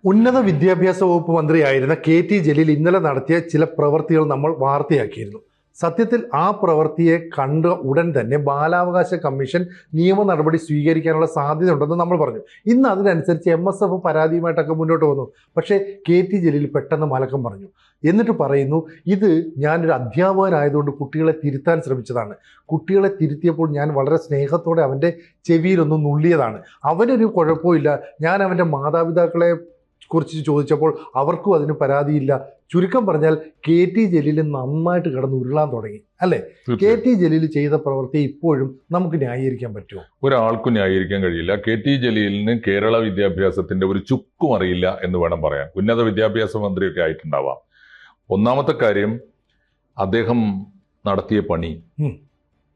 ഉന്നത വിദ്യാഭ്യാസ വകുപ്പ് മന്ത്രിയായിരുന്ന കെ.ടി. ജലീൽ ഇന്നലെ നടത്തിയ ചില പ്രവൃത്തികൾ നമ്മൾ വാർത്തയാക്കിയിരുന്നു. സത്യത്തിൽ ആ പ്രവൃത്തിയെ കണ്ട ഉടൻ തന്നെ ബാലാവകാശ കമ്മീഷൻ നിയമ നടപടി സ്വീകരിക്കാനുള്ള സാധ്യത ഉണ്ടെന്ന് നമ്മൾ പറഞ്ഞു. ഇന്ന് അതിനനുസരിച്ച് MSF പരാതിയുമായിട്ടൊക്കെ മുന്നോട്ട് വന്നു. പക്ഷേ കെ.ടി. ജലീൽ പെട്ടെന്ന് മലക്കം പറഞ്ഞു. എന്നിട്ട് പറയുന്നു, ഇത് ഞാനൊരു അധ്യാപകനായതുകൊണ്ട് കുട്ടികളെ തിരുത്താൻ ശ്രമിച്ചതാണ്. കുട്ടികളെ തിരുത്തിയപ്പോൾ ഞാൻ വളരെ സ്നേഹത്തോടെ അവൻ്റെ ചെവിയിലൊന്ന് നുള്ളിയതാണ്. അവനൊരു കുഴപ്പമില്ല. ഞാൻ അവൻ്റെ മാതാപിതാക്കളെ കുറിച്ച് ചോദിച്ചപ്പോൾ അവർക്കും അതിന് പരാതിയില്ല. ചുരുക്കം പറഞ്ഞാൽ കെ.ടി. ജലീൽ നന്നായിട്ട് കിടന്ന് ഉരുളാൻ തുടങ്ങി, അല്ലേ? കെ.ടി. ജലീൽ ചെയ്ത പ്രവൃത്തി ഇപ്പോഴും നമുക്ക് ന്യായീകരിക്കാൻ പറ്റുമോ? ഒരാൾക്കും ന്യായീകരിക്കാൻ കഴിയില്ല. കെ.ടി. ജലീലിന് കേരള വിദ്യാഭ്യാസത്തിന്റെ ഒരു ചുക്കും അറിയില്ല എന്ന് വേണം പറയാൻ. ഉന്നത വിദ്യാഭ്യാസ മന്ത്രിയൊക്കെ ആയിട്ടുണ്ടാവാം. ഒന്നാമത്തെ കാര്യം, അദ്ദേഹം നടത്തിയ പണി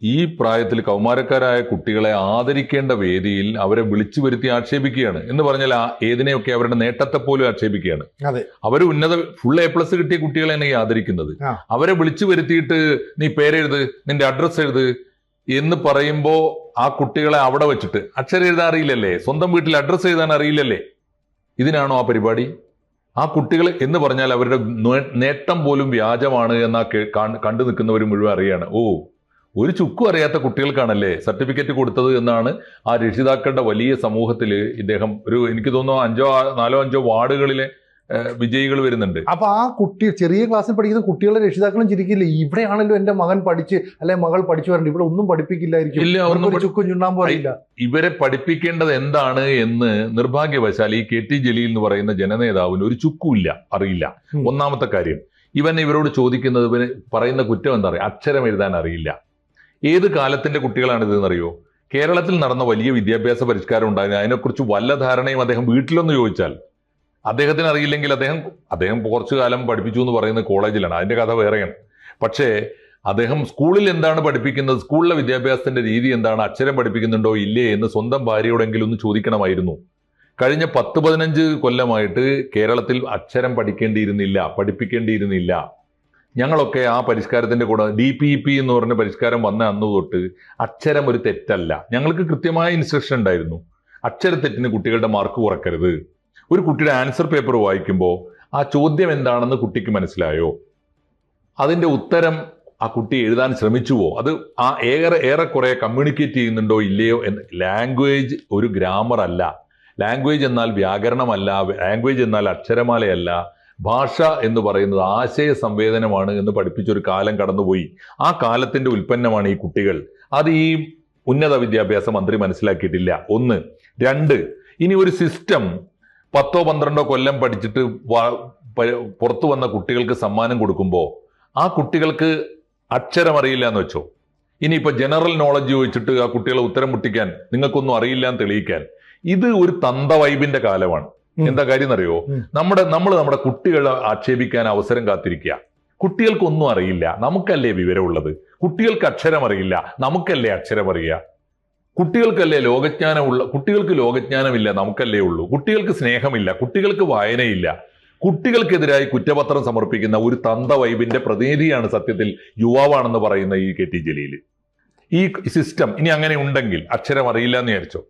ഈ പ്രായത്തിൽ കൗമാരക്കാരായ കുട്ടികളെ ആദരിക്കേണ്ട വേദിയിൽ അവരെ വിളിച്ചു വരുത്തി ആക്ഷേപിക്കുകയാണ്. എന്ന് പറഞ്ഞാൽ ഏതിനെയൊക്കെ അവരുടെ നേട്ടത്തെ പോലും ആക്ഷേപിക്കുകയാണ്. അവർ ഫുൾ A+ കിട്ടിയ കുട്ടികളെ തന്നെ ആദരിക്കുന്നത്. അവരെ വിളിച്ചു വരുത്തിയിട്ട് നീ പേരെഴുത്, നിന്റെ അഡ്രസ്സ് എഴുത് എന്ന് പറയുമ്പോ ആ കുട്ടികളെ അവിടെ വെച്ചിട്ട് അക്ഷരം എഴുതാൻ അറിയില്ലല്ലേ, സ്വന്തം വീട്ടിൽ അഡ്രസ്സ് എഴുതാൻ അറിയില്ലല്ലേ, ഇതിനാണോ ആ പരിപാടി? ആ കുട്ടികൾ എന്ന് പറഞ്ഞാൽ അവരുടെ നേട്ടം പോലും വ്യാജമാണ് എന്നാ കണ്ടു നിൽക്കുന്നവർ മുഴുവൻ അറിയാണ്. ഒരു ചുക്കും അറിയാത്ത കുട്ടികൾക്കാണല്ലേ സർട്ടിഫിക്കറ്റ് കൊടുത്തത് എന്നാണ് ആ രക്ഷിതാക്കളുടെ വലിയ സമൂഹത്തിൽ ഇദ്ദേഹം എനിക്ക് തോന്നുന്നു 4-5 വാർഡുകളിലെ വിജയികൾ വരുന്നുണ്ട്. അപ്പൊ ആ കുട്ടി ചെറിയ ക്ലാസ്സിൽ പഠിക്കുന്ന കുട്ടികളുടെ രക്ഷിതാക്കളും ചിരിക്കില്ലേ, ഇവിടെയാണല്ലോ എന്റെ മകൻ പഠിച്ച് അല്ലെ മകൾ പഠിച്ചു വരണ്ട, ഇവിടെ ഒന്നും പഠിപ്പിക്കില്ലായിരിക്കും, ചുക്കും ചുണ്ണാമ്പും അറിയില്ല. ഇവരെ പഠിപ്പിക്കേണ്ടത് എന്താണ് എന്ന് നിർഭാഗ്യവശാൽ ഈ കെ.ടി. ജലീൽ എന്ന് പറയുന്ന ജനനേതാവിന് ഒരു ചുക്കുമില്ല, അറിയില്ല. ഒന്നാമത്തെ കാര്യം, ഇവരോട് ചോദിക്കുന്നത്, പറയുന്ന കുറ്റം എന്താ പറയുക, അക്ഷരം എഴുതാൻ അറിയില്ല. ഏത് കാലത്തിന്റെ കുട്ടികളാണിതെന്നറിയോ? കേരളത്തിൽ നടന്ന വലിയ വിദ്യാഭ്യാസ പരിഷ്കാരം ഉണ്ടായിരുന്നു, അതിനെക്കുറിച്ച് വല്ല ധാരണയും അദ്ദേഹം വീട്ടിലൊന്ന് ചോദിച്ചാൽ അദ്ദേഹത്തിന് അറിയില്ലെങ്കിൽ അദ്ദേഹം കുറച്ചു കാലം പഠിപ്പിച്ചു എന്ന് പറയുന്നത് കോളേജിലാണ്, അതിന്റെ കഥ വേറെയാണ്. പക്ഷേ അദ്ദേഹം സ്കൂളിൽ എന്താണ് പഠിപ്പിക്കുന്നത്, സ്കൂളിലെ വിദ്യാഭ്യാസത്തിന്റെ രീതി എന്താണ്, അക്ഷരം പഠിപ്പിക്കുന്നുണ്ടോ ഇല്ലേ എന്ന് സ്വന്തം ഭാര്യയോടെങ്കിലും ഒന്ന് ചോദിക്കണമായിരുന്നു. കഴിഞ്ഞ 10-15 കൊല്ലമായിട്ട് കേരളത്തിൽ അക്ഷരം പഠിപ്പിക്കേണ്ടിയിരുന്നില്ല. ഞങ്ങളൊക്കെ ആ പരിഷ്കാരത്തിന്റെ കൂടെ DPP എന്ന് പറഞ്ഞ പരിഷ്കാരം വന്ന അന്ന് തൊട്ട് അക്ഷരം ഒരു തെറ്റല്ല, ഞങ്ങൾക്ക് കൃത്യമായ ഇൻസ്ട്രക്ഷൻ ഉണ്ടായിരുന്നു. അക്ഷരത്തെറ്റിന് കുട്ടികളുടെ മാർക്ക് കുറക്കരുത്. ഒരു കുട്ടിയുടെ ആൻസർ പേപ്പർ വായിക്കുമ്പോൾ ആ ചോദ്യം എന്താണെന്ന് കുട്ടിക്ക് മനസ്സിലായോ, അതിന്റെ ഉത്തരം ആ കുട്ടി എഴുതാൻ ശ്രമിച്ചുവോ, അത് ആ ഏറെക്കുറെ കമ്മ്യൂണിക്കേറ്റ് ചെയ്യുന്നുണ്ടോ ഇല്ലയോ എന്ന്. ലാംഗ്വേജ് ഒരു ഗ്രാമർ അല്ല, ലാംഗ്വേജ് എന്നാൽ വ്യാകരണമല്ല, ലാംഗ്വേജ് എന്നാൽ അക്ഷരമാലയല്ല, ഭാഷ എന്ന് പറയുന്നത് ആശയ സംവേദനമാണ് എന്ന് പഠിപ്പിച്ചൊരു കാലം കടന്നുപോയി. ആ കാലത്തിന്റെ ഉൽപ്പന്നമാണ് ഈ കുട്ടികൾ. അത് ഈ ഉന്നത വിദ്യാഭ്യാസ മന്ത്രി മനസ്സിലാക്കിയിട്ടില്ല. 1. 2, ഇനി ഒരു സിസ്റ്റം 10-12 കൊല്ലം പഠിച്ചിട്ട് പുറത്തു വന്ന കുട്ടികൾക്ക് സമ്മാനം കൊടുക്കുമ്പോൾ ആ കുട്ടികൾക്ക് അക്ഷരം അറിയില്ല എന്ന് വെച്ചോ, ഇനിയിപ്പോ ജനറൽ നോളജ് ചോദിച്ചിട്ട് ആ കുട്ടികളെ ഉത്തരം മുട്ടിക്കാൻ നിങ്ങൾക്കൊന്നും അറിയില്ല എന്ന് തെളിയിക്കാൻ, ഇത് ഒരു തന്ത വൈബിന്റെ കാലമാണ്. എന്താ കാര്യം എന്നറിയോ? നമ്മുടെ കുട്ടികളെ ആക്ഷേപിക്കാൻ അവസരം കാത്തിരിക്കുക. കുട്ടികൾക്കൊന്നും അറിയില്ല, നമുക്കല്ലേ വിവരമുള്ളത്. കുട്ടികൾക്ക് അക്ഷരം അറിയില്ല, നമുക്കല്ലേ അക്ഷരം അറിയുക. കുട്ടികൾക്കല്ലേ കുട്ടികൾക്ക് ലോകജ്ഞാനമില്ല, നമുക്കല്ലേ ഉള്ളൂ. കുട്ടികൾക്ക് സ്നേഹമില്ല, കുട്ടികൾക്ക് വായനയില്ല. കുട്ടികൾക്കെതിരായി കുറ്റപത്രം സമർപ്പിക്കുന്ന ഒരു തന്ത വൈബിന്റെ പ്രതിനിധിയാണ് സത്യത്തിൽ യുവാവാണെന്ന് പറയുന്ന ഈ കെ.ടി. ജലീൽ. ഈ സിസ്റ്റം ഇനി അങ്ങനെ ഉണ്ടെങ്കിൽ, അക്ഷരം അറിയില്ല എന്ന് വിചാരിച്ചോ,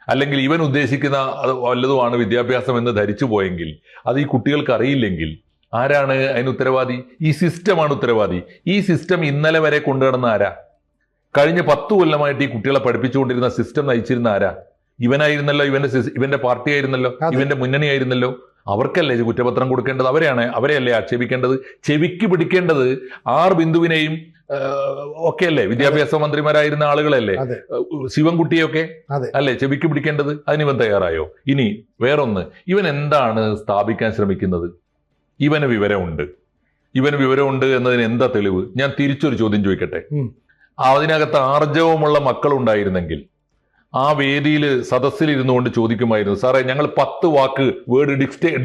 അല്ലെങ്കിൽ ഇവൻ ഉദ്ദേശിക്കുന്ന വല്ലതുമാണ് വിദ്യാഭ്യാസം എന്ന് ധരിച്ചു പോയെങ്കിൽ, അത് ഈ കുട്ടികൾക്ക് അറിയില്ലെങ്കിൽ ആരാണ് അതിന് ഉത്തരവാദി? ഈ സിസ്റ്റമാണ് ഉത്തരവാദി. ഈ സിസ്റ്റം ഇന്നലെ വരെ കൊണ്ടുനടന്ന ആരാ? കഴിഞ്ഞ 10 കൊല്ലമായിട്ട് ഈ കുട്ടികളെ പഠിപ്പിച്ചുകൊണ്ടിരുന്ന സിസ്റ്റം നയിച്ചിരുന്ന ആരാ? ഇവനായിരുന്നല്ലോ, ഇവന്റെ പാർട്ടി ആയിരുന്നല്ലോ, ഇവന്റെ മുന്നണി ആയിരുന്നല്ലോ. അവർക്കല്ലേ കുറ്റപത്രം കൊടുക്കേണ്ടത്? അവരെയല്ലേ ആക്ഷേപിക്കേണ്ടത്? ചെവിക്ക് പിടിക്കേണ്ടത് ബിന്ദുവിനെയും ഒക്കെ അല്ലേ, വിദ്യാഭ്യാസ മന്ത്രിമാരായിരുന്ന ആളുകളല്ലേ, ശിവൻകുട്ടിയൊക്കെ അല്ലേ ചെവിക്ക് പിടിക്കേണ്ടത്? അതിനിവൻ തയ്യാറായോ? ഇനി വേറൊന്ന്, ഇവൻ എന്താണ് സ്ഥാപിക്കാൻ ശ്രമിക്കുന്നത്? ഇവന് വിവരമുണ്ട് എന്നതിന് എന്താ തെളിവ്? ഞാൻ തിരിച്ചൊരു ചോദ്യം ചോദിക്കട്ടെ. അതിനകത്ത് ആർജവമുള്ള മക്കളുണ്ടായിരുന്നെങ്കിൽ ആ വേദിയിൽ സദസ്സിൽ ഇരുന്നുകൊണ്ട് ചോദിക്കുമായിരുന്നു, സാറേ ഞങ്ങൾ 10 വാക്ക് വേർഡ്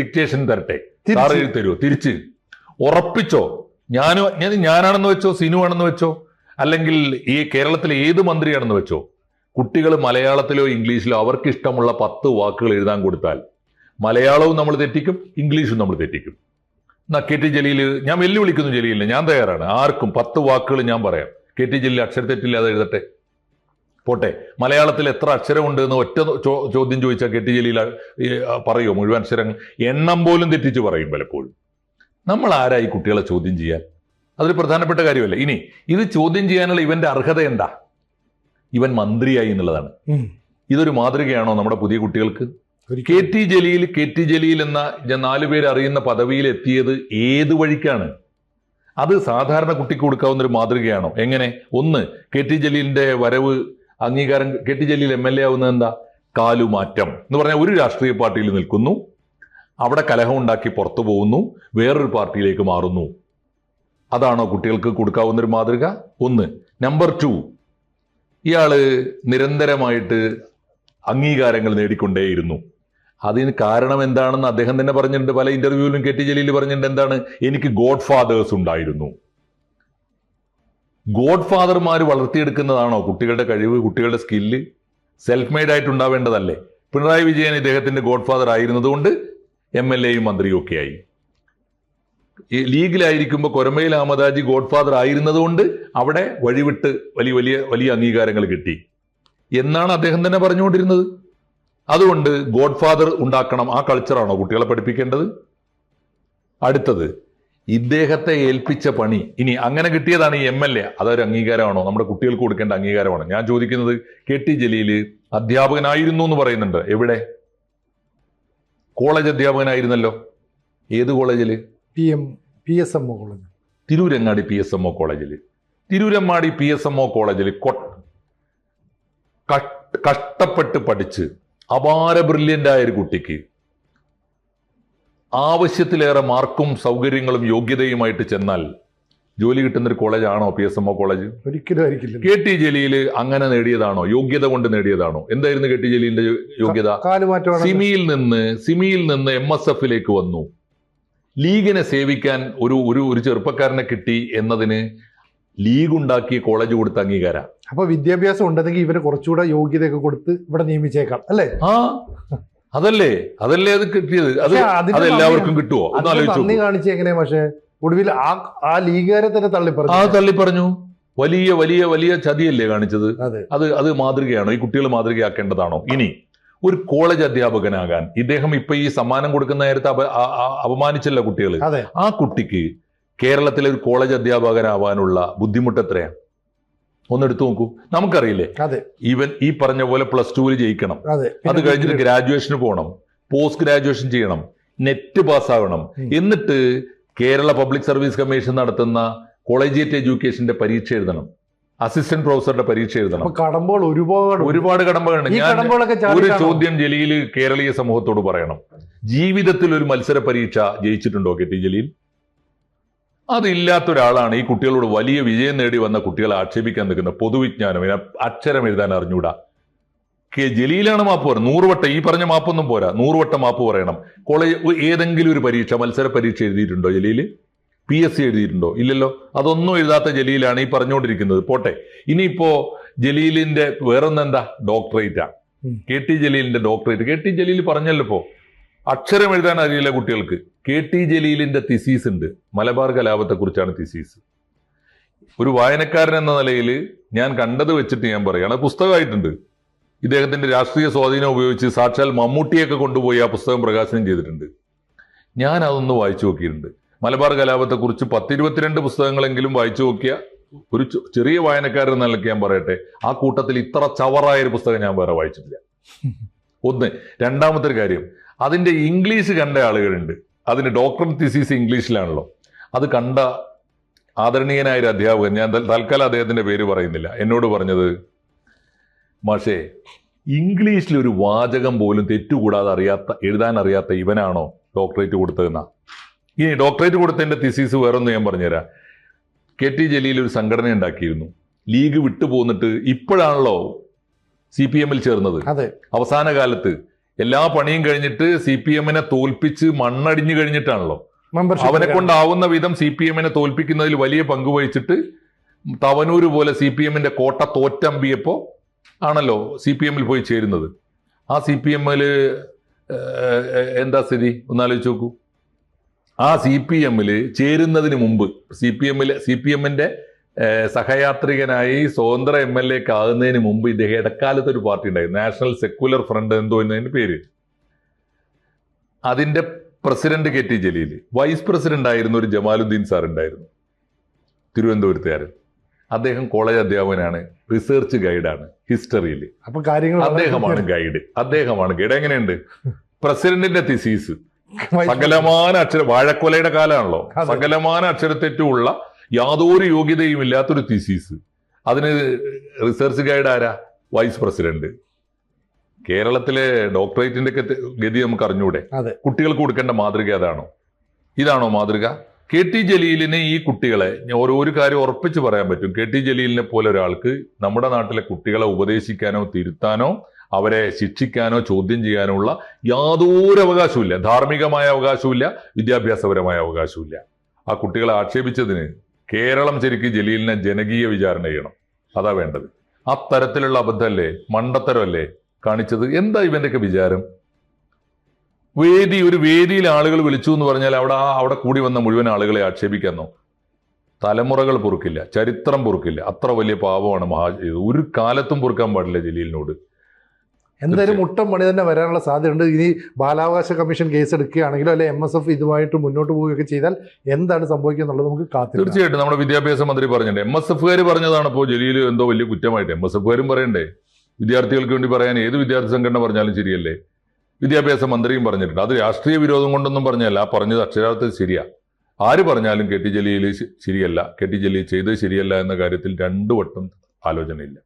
ഡിക്റ്റേഷൻ തരട്ടെ, സാറ് എഴുതി തരുമോ? തിരിച്ച് ഉറപ്പിച്ചോ? ഞാനാണെന്ന് വെച്ചോ, സിനു ആണെന്ന് വെച്ചോ, അല്ലെങ്കിൽ ഈ കേരളത്തിലെ ഏത് മന്ത്രിയാണെന്ന് വെച്ചോ, കുട്ടികൾ മലയാളത്തിലോ ഇംഗ്ലീഷിലോ അവർക്ക് ഇഷ്ടമുള്ള 10 വാക്കുകൾ എഴുതാൻ കൊടുത്താൽ മലയാളവും നമ്മൾ തെറ്റിക്കും, ഇംഗ്ലീഷും നമ്മൾ തെറ്റിക്കും. എന്നാ കെ.ടി. ജലീൽ, ഞാൻ വെല്ലുവിളിക്കുന്നു ജലീലിനെ, ഞാൻ തയ്യാറാണ്. ആർക്കും 10 വാക്കുകൾ ഞാൻ പറയാം, കെ.ടി. ജലീൽ അക്ഷരത്തെറ്റില്ലാതെ എഴുതട്ടെ. പോട്ടെ, മലയാളത്തിൽ എത്ര അക്ഷരമുണ്ട് എന്ന് ഒറ്റ ചോദ്യം ചോദിച്ചാൽ കെ ടി ജലീൽ പറയുമോ മുഴുവൻ അക്ഷരങ്ങൾ? എണ്ണം പോലും തെറ്റിച്ച് പറയും പലപ്പോഴും. നമ്മൾ ആരായി കുട്ടികളെ ചോദ്യം ചെയ്യാൻ? അതൊരു പ്രധാനപ്പെട്ട കാര്യമല്ല. ഇനി ഇത് ചോദ്യം ചെയ്യാനുള്ള ഇവന്റെ അർഹത എന്താ? ഇവൻ മന്ത്രിയായി എന്നുള്ളതാണ്. ഇതൊരു മാതൃകയാണോ നമ്മുടെ പുതിയ കുട്ടികൾക്ക്? കെ ടി ജലീൽ എന്ന 4 പേര് അറിയുന്ന പദവിയിൽ എത്തിയത് ഏത് വഴിക്കാണ്? അത് സാധാരണ കുട്ടിക്ക് കൊടുക്കാവുന്ന ഒരു മാതൃകയാണോ? എങ്ങനെ? ഒന്ന്, കെ ടി ജലീലിന്റെ വരവ് അംഗീകാരം, കെ ടി ജലീൽ MLA ആവുന്നത് എന്താ? കാലുമാറ്റം എന്ന് പറഞ്ഞാൽ ഒരു രാഷ്ട്രീയ പാർട്ടിയിൽ നിൽക്കുന്നു, അവിടെ കലഹം ഉണ്ടാക്കി പുറത്തു പോകുന്നു, വേറൊരു പാർട്ടിയിലേക്ക് മാറുന്നു. അതാണോ കുട്ടികൾക്ക് കൊടുക്കാവുന്ന ഒരു മാതൃക? ഒന്ന്. നമ്പർ 2, ഇയാള് നിരന്തരമായിട്ട് അംഗീകാരങ്ങൾ നേടിക്കൊണ്ടേയിരുന്നു. അതിന് കാരണം എന്താണെന്ന് അദ്ദേഹം തന്നെ പറഞ്ഞിട്ടുണ്ട്. പല ഇന്റർവ്യൂവിലും കെ ടി ജലീൽ പറഞ്ഞിട്ടുണ്ട്. എന്താണ്? എനിക്ക് ഗോഡ് ഫാദേഴ്സ് ഉണ്ടായിരുന്നു. ഗോഡ് ഫാദർമാർ വളർത്തിയെടുക്കുന്നതാണോ കുട്ടികളുടെ കഴിവ്, കുട്ടികളുടെ സ്കില്ല്? സെൽഫ് മെയ്ഡ് ആയിട്ടുണ്ടാവേണ്ടതല്ലേ? പിണറായി വിജയൻ ഇദ്ദേഹത്തിന്റെ ഗോഡ് ഫാദർ ആയിരുന്നതുകൊണ്ട് MLA യും മന്ത്രിയും ഒക്കെ ആയി. ലീഗിലായിരിക്കുമ്പോൾ കൊരമയിൽ അഹമ്മദാജി ഗോഡ് ഫാദർ ആയിരുന്നതുകൊണ്ട് അവിടെ വഴിവിട്ട് വലിയ വലിയ വലിയ അംഗീകാരങ്ങൾ കിട്ടി എന്നാണ് അദ്ദേഹം തന്നെ പറഞ്ഞുകൊണ്ടിരുന്നത്. അതുകൊണ്ട് ഗോഡ് ഫാദർ ഉണ്ടാക്കണം. ആ കൾച്ചറാണോ കുട്ടികളെ പഠിപ്പിക്കേണ്ടത്? അടുത്തത്, ഇദ്ദേഹത്തെ ഏൽപ്പിച്ച പണി ഇനി അങ്ങനെ കിട്ടിയതാണ് ഈ MLA. അതൊരു അംഗീകാരമാണോ? നമ്മുടെ കുട്ടികൾക്ക് കൊടുക്കേണ്ട അംഗീകാരമാണ്. ഞാൻ ചോദിക്കുന്നത്, കെ ടി ജലീൽ അധ്യാപകനായിരുന്നു എന്ന് പറയുന്നുണ്ട്. എവിടെ? കോളേജ് അധ്യാപകനായിരുന്നല്ലോ. ഏത് കോളേജില്? PSMO കോളേജ്, തിരൂരങ്ങാടി PSMO കോളേജിൽ. തിരൂരങ്ങാടി PSMO കോളേജിൽ കഷ്ടപ്പെട്ട് പഠിച്ച് അപാര ബ്രില്യൻ്റ് ആയ ഒരു കുട്ടിക്ക് ആവശ്യത്തിലേറെ മാർക്കും സൗകര്യങ്ങളും യോഗ്യതയുമായിട്ട് ചെന്നാൽ ജോലി കിട്ടുന്നൊരു കോളേജാണോ PSMO കോളേജ്? ഒരിക്കലും ആയിരിക്കില്ല. കെ ടി ജലീൽ അങ്ങനെ നേടിയതാണോ? യോഗ്യത കൊണ്ട് നേടിയതാണോ? എന്തായിരുന്നു കെ ടി ജലീലിന്റെ യോഗ്യത? സിമിയിൽ നിന്ന് MSFിലേക്ക് വന്നു. ലീഗിനെ സേവിക്കാൻ ഒരു ചെറുപ്പക്കാരനെ കിട്ടി എന്നതിന് ലീഗ് ഉണ്ടാക്കിയ കോളേജ് കൊടുത്ത അംഗീകാരം. അപ്പൊ വിദ്യാഭ്യാസം ഉണ്ടെങ്കിൽ ഇവന് കുറച്ചുകൂടെ യോഗ്യതയൊക്കെ കൊടുത്ത് ഇവിടെ നിയമിച്ചേക്കാം അല്ലേ? അതല്ലേ അത് കിട്ടിയത്. അത് എല്ലാവർക്കും കിട്ടുമോ? നന്ദി കാണിച്ച് എങ്ങനെയാ? പക്ഷെ ഒടുവിൽ ആ ലീഗുകാരെ തന്നെ തള്ളിപ്പറഞ്ഞു. വലിയ വലിയ വലിയ ചതിയല്ലേ കാണിച്ചത്? അത് മാതൃകയാണോ? ഈ കുട്ടികൾ മാതൃകയാക്കേണ്ടതാണോ? ഇനി ഒരു കോളേജ് അധ്യാപകനാകാൻ ഇദ്ദേഹം ഇപ്പൊ ഈ സമ്മാനം കൊടുക്കുന്ന നേരത്തെ അപമാനിച്ചല്ല കുട്ടികൾ. ആ കുട്ടിക്ക് കേരളത്തിലെ ഒരു കോളേജ് അധ്യാപകനാവാനുള്ള ബുദ്ധിമുട്ട് എത്രയാണ്? ഒന്നെടുത്തു നോക്കൂ. നമുക്കറിയില്ലേ, ഈവൻ ഈ പറഞ്ഞ പോലെ +2 ജയിക്കണം, അത് കഴിഞ്ഞിട്ട് ഗ്രാജുവേഷന് പോകണം, പോസ്റ്റ് ഗ്രാജുവേഷൻ ചെയ്യണം, നെറ്റ് പാസ്സാവണം, എന്നിട്ട് കേരള പബ്ലിക് സർവീസ് കമ്മീഷൻ നടത്തുന്ന കോളേജിയറ്റ് എഡ്യൂക്കേഷന്റെ പരീക്ഷ എഴുതണം, അസിസ്റ്റന്റ് പ്രൊഫസറുടെ പരീക്ഷ എഴുതണം. കടമ്പകൾ ഒരുപാട് കടമ്പകളുണ്ട്. ഒരു ചോദ്യം ജലീൽ കേരളീയ സമൂഹത്തോട് പറയണം. ജീവിതത്തിൽ ഒരു മത്സര പരീക്ഷ ജയിച്ചിട്ടുണ്ടോ കെ ടി ജലീൽ? അതില്ലാത്ത ഒരാളാണ് ഈ കുട്ടികളോട് വലിയ വിജയം നേടി വന്ന കുട്ടികളെ ആക്ഷേപിക്കാൻ നിൽക്കുന്ന പൊതുവിജ്ഞാനം, അക്ഷരം എഴുതാൻ അറിഞ്ഞൂടാ. ജലീലാണ് മാപ്പ് പറയുന്നത്. 100 വട്ടം, ഈ പറഞ്ഞ മാപ്പൊന്നും പോരാ, 100 വട്ടം മാപ്പ് പറയണം. കോളേജ് ഏതെങ്കിലും ഒരു പരീക്ഷ, മത്സര പരീക്ഷ എഴുതിയിട്ടുണ്ടോ ജലീൽ? PSC എഴുതിയിട്ടുണ്ടോ? ഇല്ലല്ലോ. അതൊന്നും എഴുതാത്ത ജലീലാണ് ഈ പറഞ്ഞുകൊണ്ടിരിക്കുന്നത്. പോട്ടെ, ഇനിയിപ്പോ ജലീലിന്റെ വേറൊന്നെന്താ? ഡോക്ടറേറ്റാ. കെ ടി ജലീലിന്റെ ഡോക്ടറേറ്റ്. കെ ടി ജലീൽ പറഞ്ഞല്ലോ ഇപ്പോ, അക്ഷരം എഴുതാൻ അറിയില്ല കുട്ടികൾക്ക്. കെ ടി ജലീലിന്റെ തിസീസ് ഉണ്ട്. മലബാർ കലാപത്തെ കുറിച്ചാണ് തിസീസ്. ഒരു വായനക്കാരൻ എന്ന നിലയിൽ ഞാൻ കണ്ടത് വെച്ചിട്ട് ഞാൻ പറയുകയാണ്, പുസ്തകമായിട്ടുണ്ട്. ഇദ്ദേഹത്തിന്റെ രാഷ്ട്രീയ സ്വാധീനം ഉപയോഗിച്ച് സാക്ഷാൽ മമ്മൂട്ടിയൊക്കെ കൊണ്ടുപോയി ആ പുസ്തകം പ്രകാശനം ചെയ്തിട്ടുണ്ട്. ഞാൻ അതൊന്ന് വായിച്ചു നോക്കിയിട്ടുണ്ട്. മലബാർ കലാപത്തെക്കുറിച്ച് 10-22 പുസ്തകങ്ങളെങ്കിലും വായിച്ചു നോക്കിയ ഒരു ചെറിയ വായനക്കാരൻ എന്ന നിലയ്ക്ക് ഞാൻ പറയട്ടെ, ആ കൂട്ടത്തിൽ ഇത്ര ചവറായൊരു പുസ്തകം ഞാൻ വേറെ വായിച്ചിട്ടില്ല. ഒന്ന്. രണ്ടാമത്തെ ഒരു കാര്യം, അതിന്റെ ഇംഗ്ലീഷ് കണ്ട ആളുകളുണ്ട്. അതിന് ഡോക്ടറേറ്റ് തിസീസ് ഇംഗ്ലീഷിലാണല്ലോ. അത് കണ്ട ആദരണീയനായ ഒരു അധ്യാപകൻ, ഞാൻ തൽക്കാലം അദ്ദേഹത്തിന്റെ പേര് പറയുന്നില്ല, എന്നോട് പറഞ്ഞത്, മാഷേ, ഇംഗ്ലീഷിൽ ഒരു വാചകം പോലും തെറ്റുകൂടാതെ എഴുതാൻ അറിയാത്ത ഇവനാണോ ഡോക്ടറേറ്റ് കൊടുത്തതെന്നാ. ഇനി ഡോക്ടറേറ്റ് കൊടുത്തതിന്റെ തിസീസ് വേറൊന്ന് ഞാൻ പറഞ്ഞുതരാം. കെ ടി ജലീൽ ഒരു സംഘടന ഉണ്ടാക്കിയിരുന്നു. ലീഗ് വിട്ടുപോന്നിട്ട് ഇപ്പോഴാണല്ലോ CPM-ൽ ചേർന്നത്. അവസാന കാലത്ത് എല്ലാ പണിയും കഴിഞ്ഞിട്ട് CPM-നെ തോൽപ്പിച്ച് മണ്ണടിഞ്ഞു കഴിഞ്ഞിട്ടാണല്ലോ. അവനെ കൊണ്ടാവുന്ന വിധം CPM-നെ തോൽപ്പിക്കുന്നതിൽ വലിയ പങ്ക് വഹിച്ചിട്ട് തവനൂര് പോലെ CPM-ന്റെ കോട്ട തോറ്റമ്പിയപ്പോ ആണല്ലോ CPM-ൽ പോയി ചേരുന്നത്. ആ CPM-ൽ എന്താ സ്ഥിതി ഒന്നാലോചിച്ച് നോക്കൂ. ആ CPM-ൽ ചേരുന്നതിന് മുമ്പ് CPM-ന്റെ സഹയാത്രികനായി സ്വതന്ത്ര MLA ആകുന്നതിന് മുമ്പ് ഇദ്ദേഹം ഇടക്കാലത്ത് ഒരു പാർട്ടി ഉണ്ടായിരുന്നു, നാഷണൽ സെക്യുലർ ഫ്രണ്ട് എന്തോ എന്നതിന്റെ പേര്. അതിന്റെ president KT Jaleel, vice president ആയിരുന്ന ഒരു ജമാലുദ്ദീൻ സാർ ഉണ്ടായിരുന്നു, തിരുവനന്തപുരത്തുകാരൻ. അദ്ദേഹം കോളേജ് അധ്യാപകനാണ്, റിസർച്ച് ഗൈഡാണ് ഹിസ്റ്ററിയിൽ. അപ്പൊ കാര്യങ്ങൾ അദ്ദേഹമാണ് ഗൈഡ്. എങ്ങനെയുണ്ട്? പ്രസിഡന്റിന്റെ തിസീസ് സകലമാന വാഴക്കൊലയുടെ കാലമാണല്ലോ, സകലമാന അക്ഷരത്തെറ്റുമുള്ള യാതൊരു യോഗ്യതയും ഇല്ലാത്തൊരു തിസീസ്. അതിന് റിസർച്ച് ഗൈഡ് ആരാ? Vice president. കേരളത്തിലെ ഡോക്ടറേറ്റിന്റെ ഒക്കെ ഗതി നമുക്ക് അറിഞ്ഞൂടെ? കുട്ടികൾക്ക് കൊടുക്കേണ്ട മാതൃക അതാണോ? ഇതാണോ മാതൃക? KT ജലീലിന് ഈ കുട്ടികളെ ഒരു കാര്യം ഉറപ്പിച്ച് പറയാൻ പറ്റും, KT ജലീലിനെ പോലെ ഒരാൾക്ക് നമ്മുടെ നാട്ടിലെ കുട്ടികളെ ഉപദേശിക്കാനോ തിരുത്താനോ അവരെ ശിക്ഷിക്കാനോ ചോദ്യം ചെയ്യാനോ ഉള്ള യാതൊരു അവകാശവുമില്ല. ധാർമ്മികമായ അവകാശവുമില്ല, വിദ്യാഭ്യാസപരമായ അവകാശവുമില്ല. ആ കുട്ടികളെ ആക്ഷേപിച്ചതിന് കേരളം ശരിക്കും ജലീലിനെ ജനകീയ വിചാരണ ചെയ്യണം. അതാ വേണ്ടത്. ആ തരത്തിലുള്ള അബദ്ധമല്ലേ, മണ്ടത്തരമല്ലേ കാണിച്ചത്? എന്താ ഇവന്റെയൊക്കെ വിചാരം? ഒരു വേദിയിൽ ആളുകൾ വിളിച്ചു എന്ന് പറഞ്ഞാൽ അവിടെ കൂടി വന്ന മുഴുവൻ ആളുകളെ ആക്ഷേപിക്കാന്നോ? തലമുറകൾ പൊറുക്കില്ല, ചരിത്രം പൊറുക്കില്ല. അത്ര വലിയ പാപമാണ് ഒരു കാലത്തും പൊറുക്കാൻ പാടില്ല ജലീലിനോട്. എന്തായാലും മുട്ടം പണി തന്നെ വരാനുള്ള സാധ്യതയുണ്ട്. ഇനി ബാലാവകാശ കമ്മീഷൻ കേസ് എടുക്കുകയാണെങ്കിലോ അല്ലെ MSF ഇതുമായിട്ട് മുന്നോട്ട് പോവുകയൊക്കെ ചെയ്താൽ എന്താണ് സംഭവിക്കുക എന്നുള്ളത് നമുക്ക് കാത്തിരിക്കാം. തീർച്ചയായിട്ടും നമ്മുടെ വിദ്യാഭ്യാസ മന്ത്രി പറഞ്ഞിട്ടുണ്ട്, MSFകാർ പറഞ്ഞതാണ് ഇപ്പോൾ ജലീൽ എന്തോ വലിയ കുറ്റമായിട്ട്. MSFകാരും പറയണ്ടേ? വിദ്യാർത്ഥികൾക്ക് വേണ്ടി പറയാൻ ഏത് വിദ്യാർത്ഥി സംഘടന പറഞ്ഞാലും ശരിയല്ലേ? വിദ്യാഭ്യാസ മന്ത്രിയും പറഞ്ഞിട്ടുണ്ട്. അത് രാഷ്ട്രീയ വിരോധം കൊണ്ടൊന്നും പറഞ്ഞല്ല, പറഞ്ഞത് അക്ഷരാർത്ഥത്തിൽ ശരിയാ. ആര് പറഞ്ഞാലും KT ജലീൽ ശരിയല്ല, KT ജലീൽ ചെയ്തത് ശരിയല്ല എന്ന കാര്യത്തിൽ 2 വട്ടം ആലോചനയില്ല.